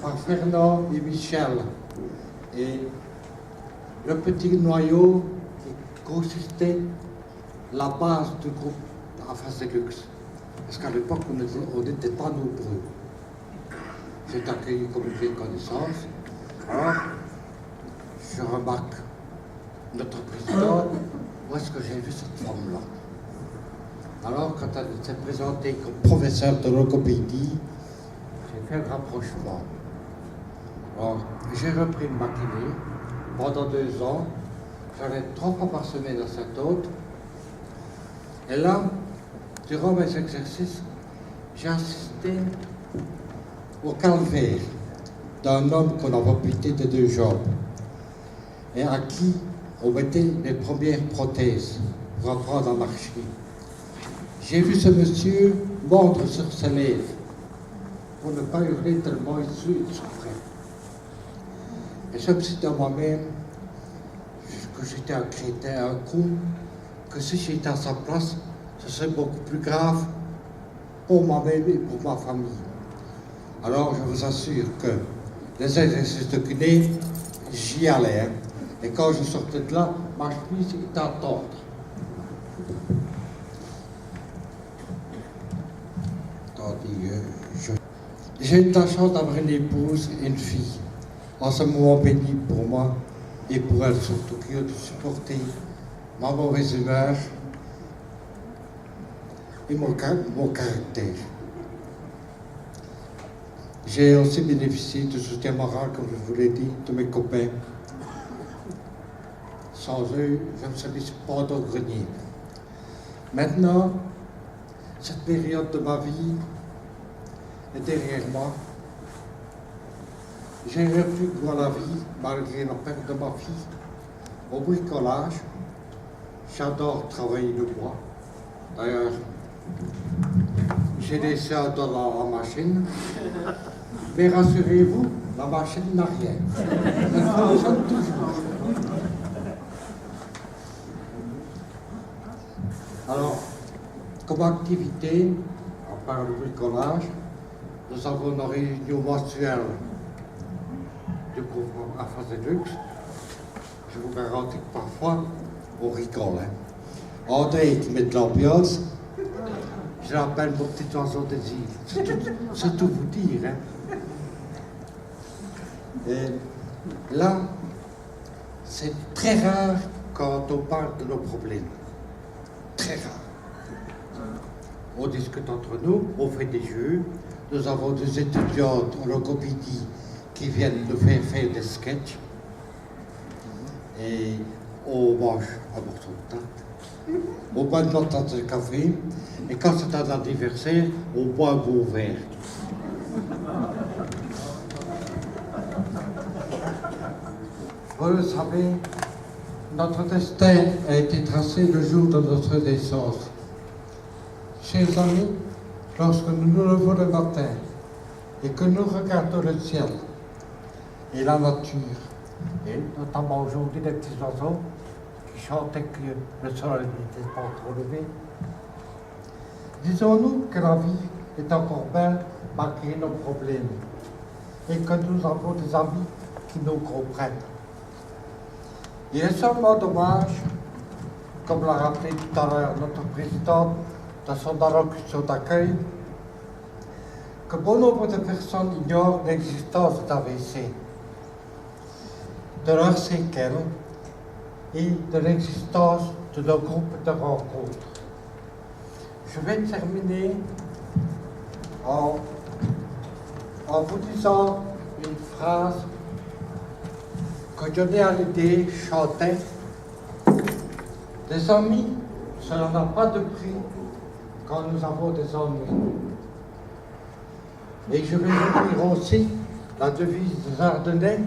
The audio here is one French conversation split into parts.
par Fernand et Michel. Et le petit noyau qui consistait la base du groupe Afaselux. Parce qu'à l'époque, on n'était pas nombreux. J'ai accueilli comme une vieille connaissance. Alors, je remarque notre présidente, où est-ce que j'ai vu cette femme-là? Alors, quand elle s'est présentée comme professeur de logopédie, j'ai fait un rapprochement. Alors, j'ai repris une matinée. Pendant 2 ans, j'allais 3 fois par semaine à Saint-Aude. Et là, durant mes exercices, j'ai assisté au calvaire d'un homme qu'on avait amputé de 2 jambes et à qui on mettait les premières prothèses pour apprendre à marcher. J'ai vu ce monsieur mordre sur ses lèvres pour ne pas hurler tellement il souffrait. Et je me suis dit à moi-même que j'étais un crétin, un con, que si j'étais à sa place, ce serait beaucoup plus grave pour moi-même et pour ma famille. Alors je vous assure que les exercices de kiné, j'y allais. Hein. Et quand je sortais de là, ma chemise était à tordre. J'ai eu la chance d'avoir une épouse et une fille. En ce moment pénible pour moi et pour elle surtout, qui a dû supporter ma mauvaise humeur et mon caractère. J'ai aussi bénéficié du soutien moral, comme je vous l'ai dit, de mes copains. Sans eux, je ne serais pas dans le grenier. Maintenant, cette période de ma vie est derrière moi. J'ai repris goût à la vie, malgré la perte de ma fille. Au bricolage, j'adore travailler le bois. D'ailleurs, j'ai laissé un dollar à la machine. Mais rassurez-vous, la machine n'a rien. Elle fonctionne toujours. Alors, comme activité, à part le bricolage, nous avons une réunion mensuelle du groupe Afaselux. Je vous garantis que parfois, on rigole. Hein. André qui met de l'ambiance, je l'appelle mon petit oiseau des îles. C'est tout vous dire. Hein. Et là, c'est très rare quand on parle de nos problèmes. Très rare. On discute entre nous, on fait des jeux. Nous avons des étudiantes en logopédie qui viennent nous faire des sketchs. Et on mange un morceau de tarte. On boit une autre tasse de café. Et quand c'est un anniversaire, on boit un beau verre. Vous le savez, notre destin a été tracé le jour de notre naissance. Chers amis, lorsque nous nous levons le matin et que nous regardons le ciel et la nature, et notamment aujourd'hui les petits oiseaux qui chantaient que le soleil n'était pas trop levé, disons-nous que la vie est encore belle malgré nos problèmes et que nous avons des amis qui nous comprennent. Il est seulement dommage, comme l'a rappelé tout à l'heure notre présidente dans son allocution d'accueil, que bon nombre de personnes ignorent l'existence d'AVC, de leurs séquelles et de l'existence de nos groupes de rencontres. Je vais terminer en vous disant une phrase que Johnny Hallyday chantait. Des amis, cela n'a pas de prix quand nous avons des ennuis. Et je vais vous dire aussi la devise des Ardennais,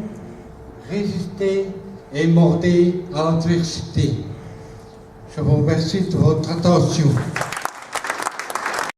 résister et mordez à l'adversité. Je vous remercie de votre attention.